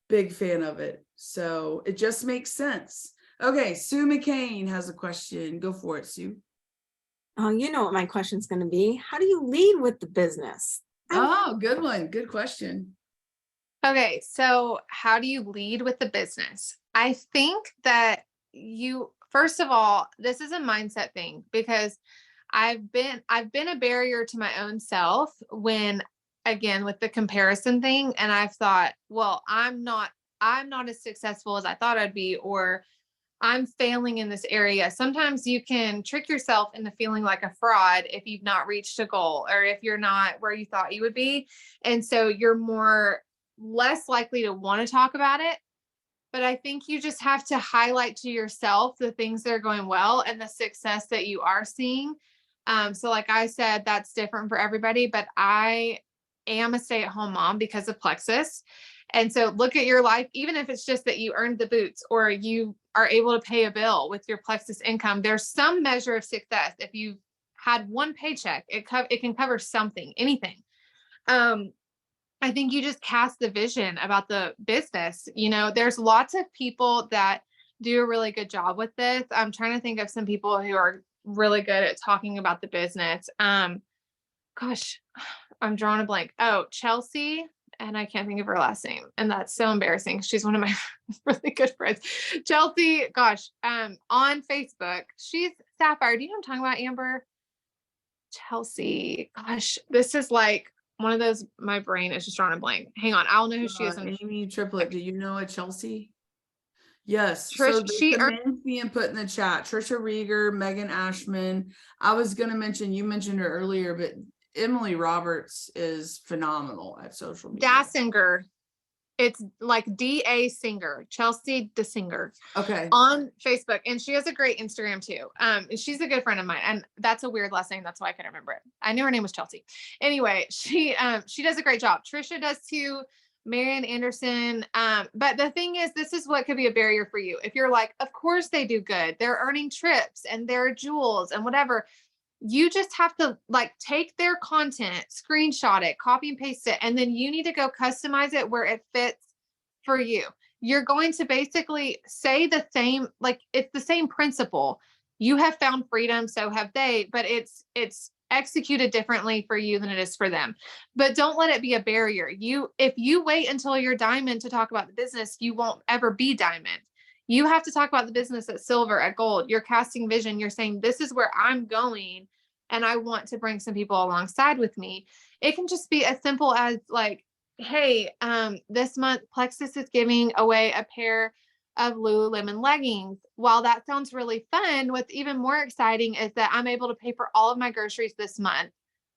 big fan of it. So it just makes sense. Okay, Sue McCain has a question. Go for it, Sue. Oh, you know what my question's going to be. How do you lead with the business? Oh, good one. Good question. Okay, so how do you lead with the business? I think that first of all, this is a mindset thing, because I've been a barrier to my own self when, again, with the comparison thing, and I've thought, well, I'm not as successful as I thought I'd be, or I'm failing in this area. Sometimes you can trick yourself into feeling like a fraud if you've not reached a goal, or if you're not where you thought you would be. And so you're less likely to want to talk about it. But I think you just have to highlight to yourself the things that are going well and the success that you are seeing. So like I said, that's different for everybody, but I am a stay-at-home mom because of Plexus. And so look at your life, even if it's just that you earned the boots or you are able to pay a bill with your Plexus income, there's some measure of success. If you've had one paycheck, it can cover something, anything. I think you just cast the vision about the business. You know, there's lots of people that do a really good job with this. I'm trying to think of some people who are really good at talking about the business. Gosh, I'm drawing a blank. Oh, Chelsea. And I can't think of her last name. And that's so embarrassing. She's one of my really good friends. Chelsea, gosh, on Facebook, she's Sapphire. Do you know what I'm talking about, Amber? Chelsea, gosh, this is like one of those, my brain is just drawing a blank. Hang on, I'll know who she is. Amy Triplet, do you know a Chelsea? Yes. Trish, So the names being put in the chat: Trisha Rieger, Megan Ashman. I was going to mention, you mentioned her earlier, but Emily Roberts is phenomenal at social media. Dasinger. It's like D.A. Singer, Chelsea DeSinger. Okay. On Facebook. And she has a great Instagram too. And she's a good friend of mine. And that's a weird last name. That's why I couldn't remember it. I knew her name was Chelsea. Anyway, she does a great job. Trisha does too. Marian Anderson. But the thing is, this is what could be a barrier for you. If you're like, of course they do good. They're earning trips and they're jewels and whatever. You just have to like take their content, screenshot it, copy and paste it, and then you need to go customize it where it fits for you. You're going to basically say the same, like it's the same principle. You have found freedom, so have they, but it's executed differently for you than it is for them. But don't let it be a barrier. If you wait until you're diamond to talk about the business, you won't ever be diamond. You have to talk about the business at silver, at gold. You're casting vision. You're saying, this is where I'm going, and I want to bring some people alongside with me. It can just be as simple as like, hey, this month Plexus is giving away a pair of Lululemon leggings. While that sounds really fun, what's even more exciting is that I'm able to pay for all of my groceries this month.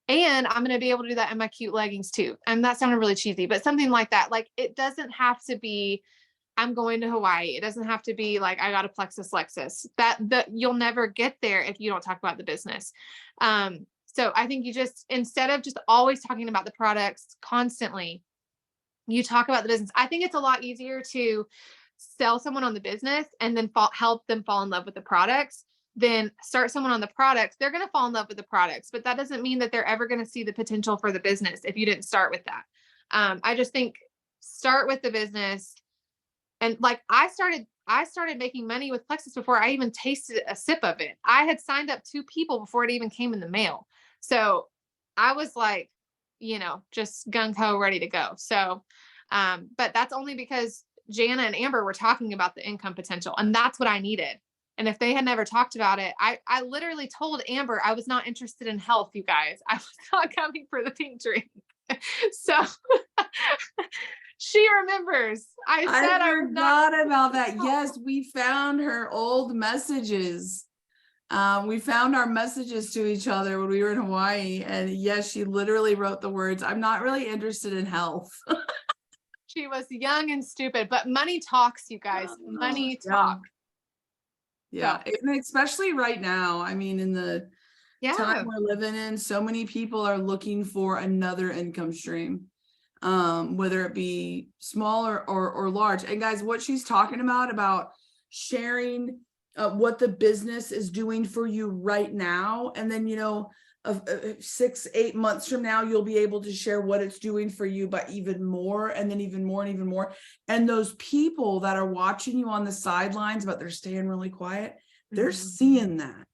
And I'm going to be able to do that in my cute leggings too. And that sounded really cheesy, but something like that. Like, it doesn't have to be, I'm going to Hawaii. It doesn't have to be like, I got a Plexus Lexus. That you'll never get there if you don't talk about the business. So I think you just, instead of just always talking about the products constantly, you talk about the business. I think it's a lot easier to sell someone on the business and then help them fall in love with the products than start someone on the products. They're going to fall in love with the products, but that doesn't mean that they're ever going to see the potential for the business if you didn't start with that. I just think start with the business. And like, I started making money with Plexus before I even tasted a sip of it. I had signed up 2 people before it even came in the mail. So I was like, just gung ho, ready to go. So, but that's only because Jana and Amber were talking about the income potential, and that's what I needed. And if they had never talked about it, I literally told Amber I was not interested in health, you guys. I was not coming for the pink drink. So she remembers. I said I I was not. forgot about that. Yes, we found her old messages. We found our messages to each other when we were in Hawaii. And yes, she literally wrote the words, I'm not really interested in health. She was young and stupid, but money talks, you guys. Money talks. Yeah. And especially right now. I mean, in the time we're living in, so many people are looking for another income stream, whether it be small or large. And guys, what she's talking about sharing what the business is doing for you right now, and then 6-8 months from now, you'll be able to share what it's doing for you, but even more, and then even more and even more. And those people that are watching you on the sidelines, but they're staying really quiet, they're seeing that.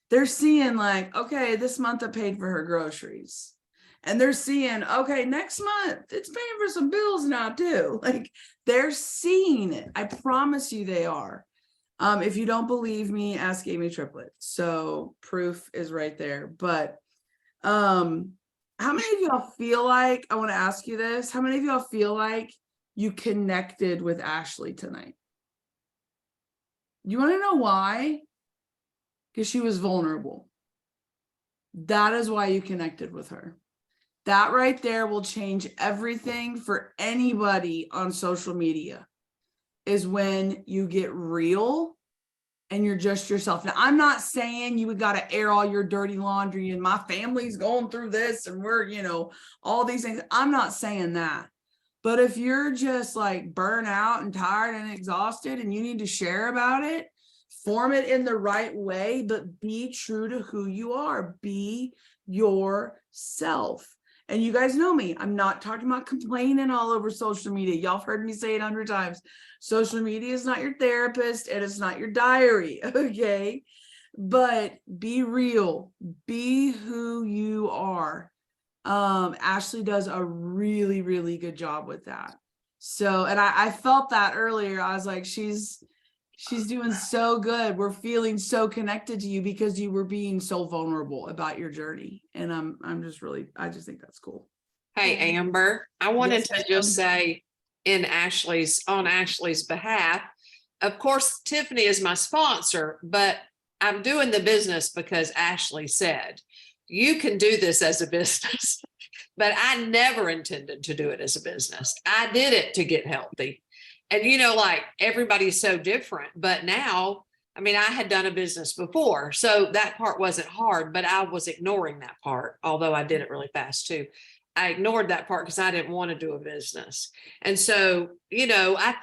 They're seeing like, okay, this month I paid for her groceries. And they're seeing, okay, next month it's paying for some bills now too. Like, they're seeing it. I promise you they are. If you don't believe me, ask Amy Triplet. So proof is right there. But how many of y'all feel like, I want to ask you this, how many of y'all feel like you connected with Ashley tonight? You want to know why? Because she was vulnerable. That is why you connected with her. That right there will change everything for anybody on social media, is when you get real and you're just yourself. Now, I'm not saying you got to air all your dirty laundry and my family's going through this and we're, all these things. I'm not saying that. But if you're just like burnt out and tired and exhausted and you need to share about it, form it in the right way, but be true to who you are. Be yourself. And you guys know me. I'm not talking about complaining all over social media. Y'all have heard me say it 100 times. Social media is not your therapist and it's not your diary, okay? But be real. Be who you are. Ashley does a really, really good job with that. So, and I felt that earlier. I was like, she's doing so good. We're feeling so connected to you because you were being so vulnerable about your journey. And I just think that's cool. Hey, Amber, I wanted to just say on Ashley's behalf, of course, Tiffany is my sponsor, but I'm doing the business because Ashley said, you can do this as a business, but I never intended to do it as a business. I did it to get healthy. And, like, everybody's so different, but now, I mean, I had done a business before, so that part wasn't hard, but I was ignoring that part, although I did it really fast too. I ignored that part because I didn't want to do a business. And so, I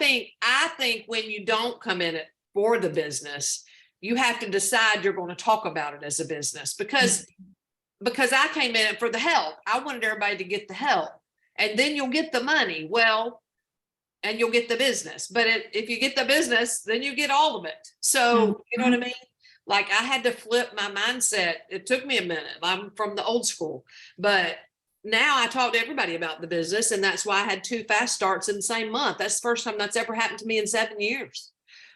think when you don't come in it for the business, you have to decide you're going to talk about it as a business, because I came in it for the help. I wanted everybody to get the help, and then you'll get the money. Well, and you'll get the business. But if you get the business, then you get all of it. So, you know what I mean? Like, I had to flip my mindset. It took me a minute. I'm from the old school, but now I talk to everybody about the business. And that's why I had 2 fast starts in the same month. That's the first time that's ever happened to me in 7 years.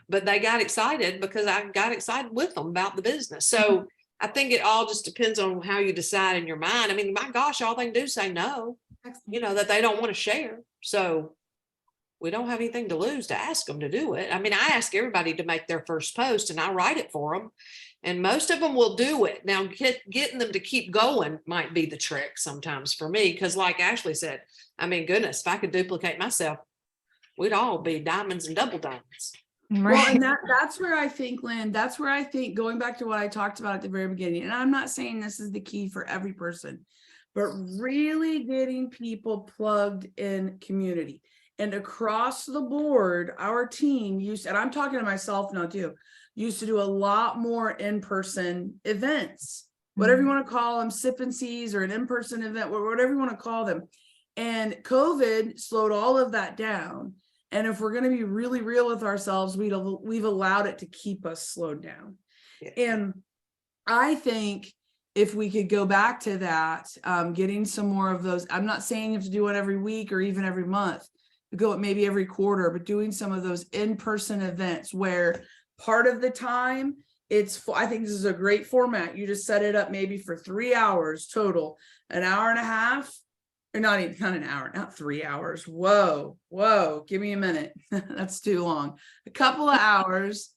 But they got excited because I got excited with them about the business. So I think it all just depends on how you decide in your mind. I mean, my gosh, all they can do is say no, that they don't want to share. So we don't have anything to lose to ask them to do it. I mean, I ask everybody to make their first post and I write it for them. And most of them will do it. Now, getting them to keep going might be the trick sometimes for me. Because like Ashley said, I mean, goodness, if I could duplicate myself, we'd all be diamonds and double diamonds. Well, and that's where I think, Lynn, that's where I think, going back to what I talked about at the very beginning, and I'm not saying this is the key for every person, but really getting people plugged in community. And across the board, our team used, and I'm talking to myself now too, used to do a lot more in-person events, whatever you want to call them, sip and sees, or an in-person event, whatever you want to call them. And COVID slowed all of that down. And if we're going to be really real with ourselves, we've allowed it to keep us slowed down. Yeah. And I think if we could go back to that, getting some more of those, I'm not saying you have to do it every week or even every month, go maybe every quarter, but doing some of those in-person events where part of the time I think this is a great format. You just set it up maybe for 3 hours total, an hour and a half. Or not an hour, not 3 hours. Whoa, give me a minute. That's too long. A couple of hours,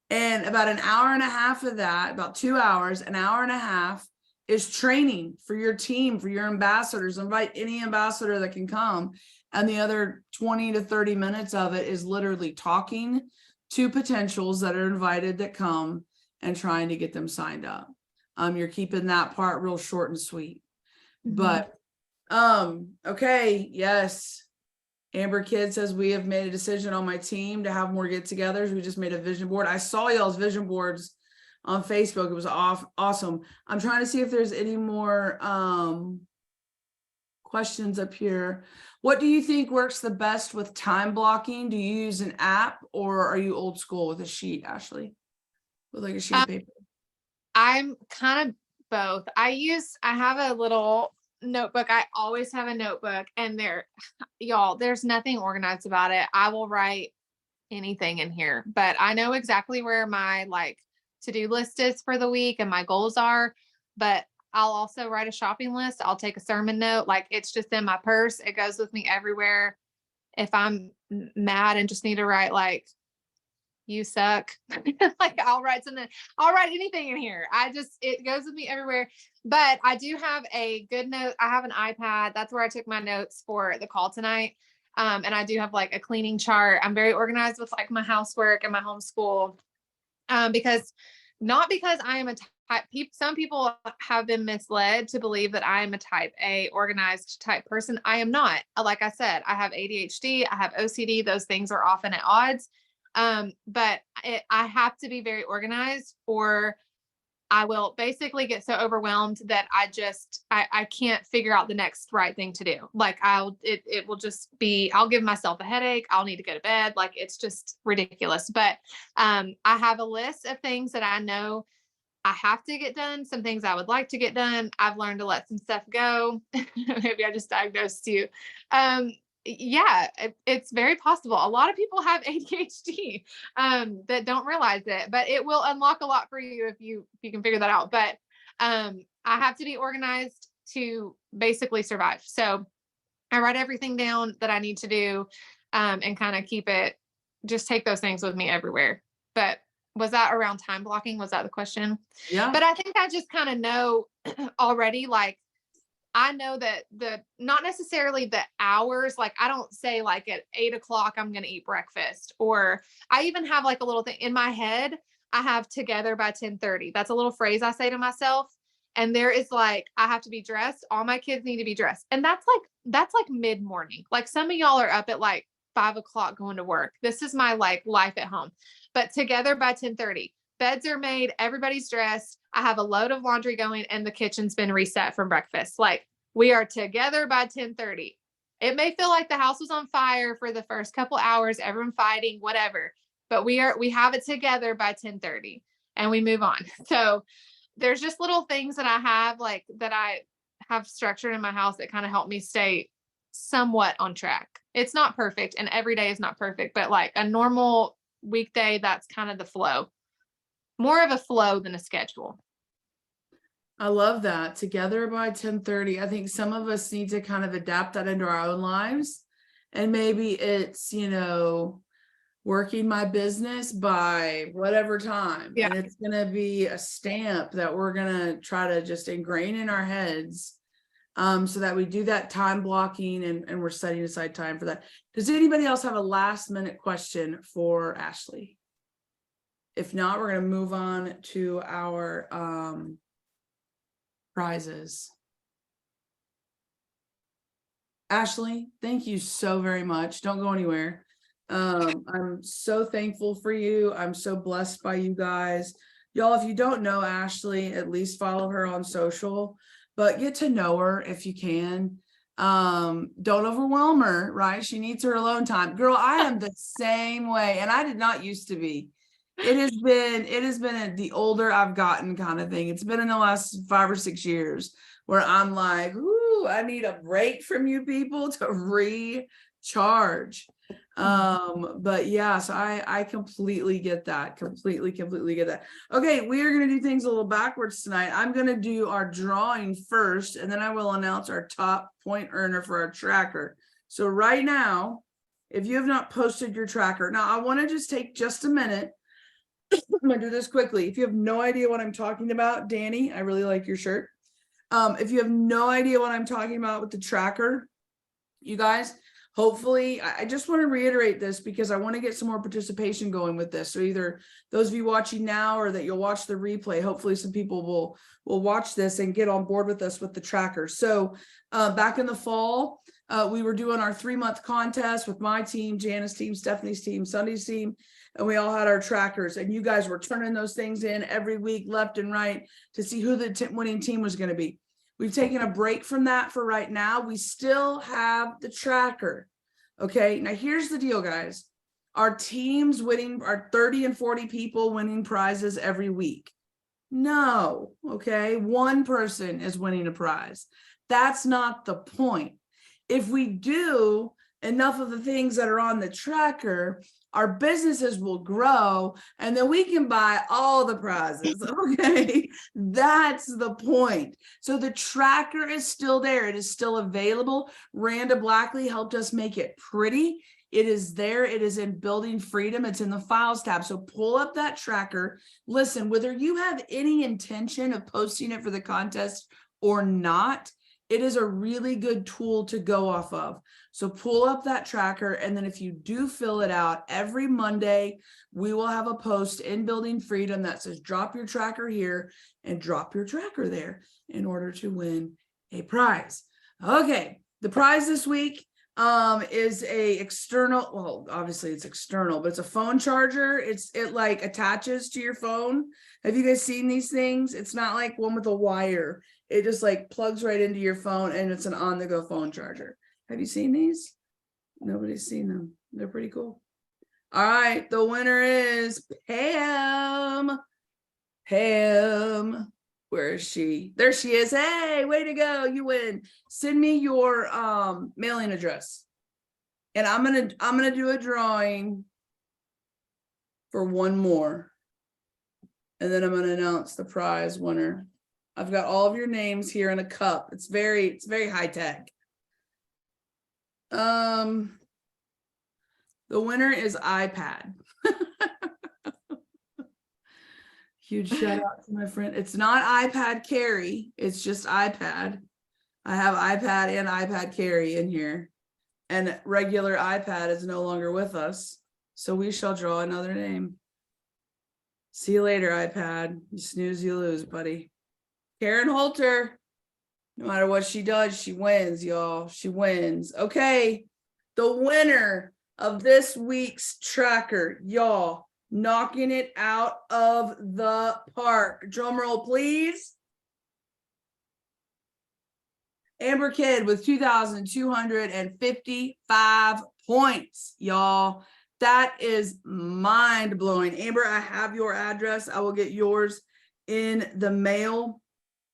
and about an hour and a half of that, about 2 hours, an hour and a half is training for your team, for your ambassadors. Invite any ambassador that can come. And the other 20 to 30 minutes of it is literally talking to potentials that are invited that come and trying to get them signed up. You're keeping that part real short and sweet. But okay, yes. Amber Kidd says we have made a decision on my team to have more get-togethers. We just made a vision board. I saw y'all's vision boards on Facebook. It was awesome. I'm trying to see if there's any more questions up here. What do you think works the best with time blocking? Do you use an app or are you old school with a sheet, Ashley? With like a sheet of paper? I'm kind of both. I have a little notebook. I always have a notebook, and there's nothing organized about it. I will write anything in here, but I know exactly where my to-do list is for the week and my goals are, but I'll also write a shopping list. I'll take a sermon note. It's just in my purse. It goes with me everywhere. If I'm mad and just need to write you suck, I'll write something. I'll write anything in here. It goes with me everywhere. But I do have a good note. I have an iPad. That's where I took my notes for the call tonight. And I do have a cleaning chart. I'm very organized with my housework and my homeschool. Because I am a type, some people have been misled to believe that I am a type A organized type person. I am not. Like I said, I have ADHD, I have OCD. Those things are often at odds. But I have to be very organized, or I will basically get so overwhelmed that I can't figure out the next right thing to do. It will just be, I'll give myself a headache. I'll need to go to bed. It's just ridiculous. But, I have a list of things that I know I have to get done. Some things I would like to get done. I've learned to let some stuff go. Maybe I just diagnosed you. Yeah, it's very possible. A lot of people have ADHD that don't realize it, but it will unlock a lot for you if you can figure that out. But I have to be organized to basically survive. So I write everything down that I need to do and kind of just take those things with me everywhere. But was that around time blocking? Was that the question? Yeah. But I think I just kind of know already, I know that not necessarily the hours, I don't say at 8 o'clock, I'm going to eat breakfast, or I even have a little thing in my head. I have together by 10:30. That's a little phrase I say to myself. And there is I have to be dressed. All my kids need to be dressed. And that's mid morning. Some of y'all are up at 5 o'clock going to work. This is my life at home, but together by 10:30. Beds are made, everybody's dressed. I have a load of laundry going, and the kitchen's been reset from breakfast. We are together by 10:30. It may feel like the house was on fire for the first couple hours, everyone fighting, whatever, but we have it together by 10:30 and we move on. So there's just little things that I have that I have structured in my house that kind of help me stay somewhat on track. It's not perfect, and every day is not perfect, but a normal weekday, that's kind of the flow. More of a flow than a schedule. I love that. Together by 10:30. I think some of us need to kind of adapt that into our own lives And maybe it's, working my business by whatever time. Yeah. And it's going to be a stamp that we're going to try to just ingrain in our heads. So that we do that time blocking and we're setting aside time for that. Does anybody else have a last minute question for Ashley? If not, we're going to move on to our prizes. Ashley, thank you so very much. Don't go anywhere. I'm so thankful for you. I'm so blessed by you guys. Y'all, if you don't know Ashley, at least follow her on social, but get to know her if you can. Don't overwhelm her, right? She needs her alone time. Girl, I am the same way, and I did not used to be. It has been the older I've gotten kind of thing. It's been in the last 5 or 6 years where I'm like, ooh, I need a break from you people to recharge. But yeah, so I completely get that. Completely get that. Okay, we are going to do things a little backwards tonight. I'm going to do our drawing first, and then I will announce our top point earner for our tracker. So right now, if you have not posted your tracker, now I want to just take just a minute. I'm going to do this quickly. If you have no idea what I'm talking about, Danny, I really like your shirt. If you have no idea what I'm talking about with the tracker, you guys, hopefully, I just want to reiterate this because I want to get some more participation going with this. So either those of you watching now or that you'll watch the replay, hopefully some people will watch this and get on board with us with the tracker. So back in the fall, we were doing our 3-month contest with my team, Janice's team, Stephanie's team, Sunday's team, and we all had our trackers. And you guys were turning those things in every week, left and right, to see who the winning team was going to be. We've taken a break from that for right now. We still have the tracker. Okay, now here's the deal, guys. Our teams winning, our 30 and 40 people winning prizes every week. No, okay, one person is winning a prize. That's not the point. If we do enough of the things that are on the tracker, our businesses will grow and then we can buy all the prizes. Okay, that's the point. So the tracker is still there. It is still available. Randa Blackley helped us make it pretty. It is there. It is in Building Freedom. It's in the Files tab. So pull up that tracker. Listen, whether you have any intention of posting it for the contest or not, it is a really good tool to go off of. So pull up that tracker. And then if you do fill it out every Monday, we will have a post in Building Freedom that says, drop your tracker here and drop your tracker there in order to win a prize. Okay. The prize this week is a external, well, obviously it's external, but it's a phone charger. It like attaches to your phone. Have you guys seen these things? It's not like one with a wire. It just like plugs right into your phone and it's an on-the-go phone charger. Have you seen these? Nobody's seen them. They're pretty cool. All right, the winner is Pam. Pam. Where is she? There she is. Hey, way to go. You win. Send me your mailing address. And I'm gonna do a drawing for one more. And then I'm gonna announce the prize winner. I've got all of your names here in a cup. It's very high tech. The winner is iPad. Huge shout out to my friend. It's not iPad Carry. It's just iPad. I have iPad and iPad Carry in here. And regular iPad is no longer with us. So we shall draw another name. See you later, iPad. You snooze, you lose, buddy. Karen Holter. No matter what she does, she wins, y'all. She wins. Okay. The winner of this week's tracker, y'all. Knocking it out of the park. Drum roll, please. Amber Kidd with 2,255 points, y'all. That is mind blowing. Amber, I have your address. I will get yours in the mail.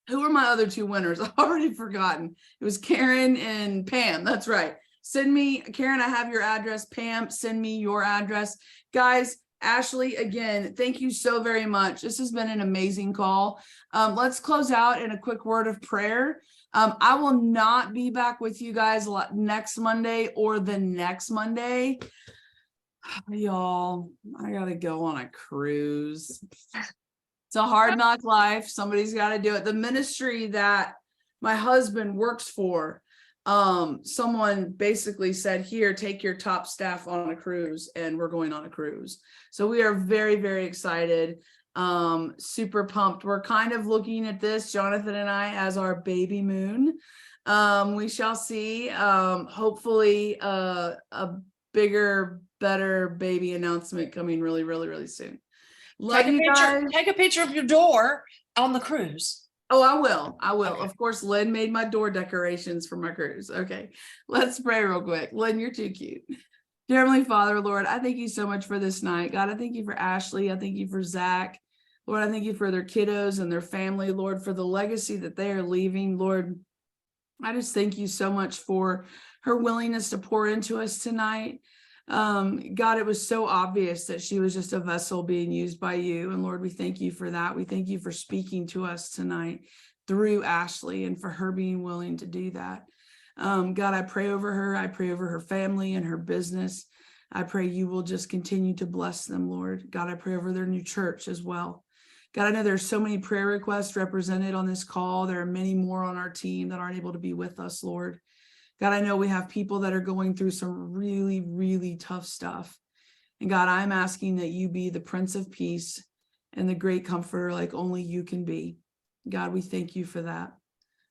Who are my other two winners? I've already forgotten. It was Karen and Pam. That's right. Send me, Karen, I have your address. Pam, send me your address. Guys, Ashley, again, thank you so very much. This has been an amazing call. Let's close out in a quick word of prayer. I will not be back with you guys next Monday or the next Monday. Y'all, I gotta go on a cruise. It's a hard knock life. Somebody's got to do it. The ministry that my husband works for, someone basically said, here, take your top staff on a cruise, and we're going on a cruise. So we are very, very excited. Super pumped. We're kind of looking at this, Jonathan and I, as our baby moon. We shall see. Hopefully a bigger, better baby announcement coming really, really, really soon. Love you guys. Take a picture of your door on the cruise. Oh, I will. Okay. Of course, Lynn made my door decorations for my cruise. Okay, let's pray real quick. Lynn, you're too cute. Dear Heavenly Father, Lord, I thank you so much for this night. God, I thank you for Ashley. I thank you for Zach. Lord, I thank you for their kiddos and their family, Lord, for the legacy that they are leaving. Lord, I just thank you so much for her willingness to pour into us tonight. God, it was so obvious that she was just a vessel being used by you. And Lord, we thank you for that. We thank you for speaking to us tonight through Ashley and for her being willing to do that. God, I pray over her. I pray over her family and her business. I pray you will just continue to bless them, Lord. God, I pray over their new church as well. God, I know there's so many prayer requests represented on this call. There are many more on our team that aren't able to be with us, Lord. God, I know we have people that are going through some really, really tough stuff. And God, I'm asking that you be the Prince of Peace and the great comforter like only you can be. God, we thank you for that.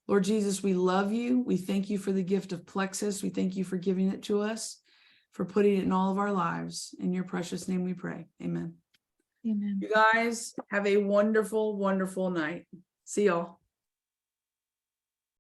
Lord Jesus, we love you. We thank you for the gift of Plexus. We thank you for giving it to us, for putting it in all of our lives. In your precious name we pray. Amen. Amen. You guys have a wonderful, wonderful night. See y'all.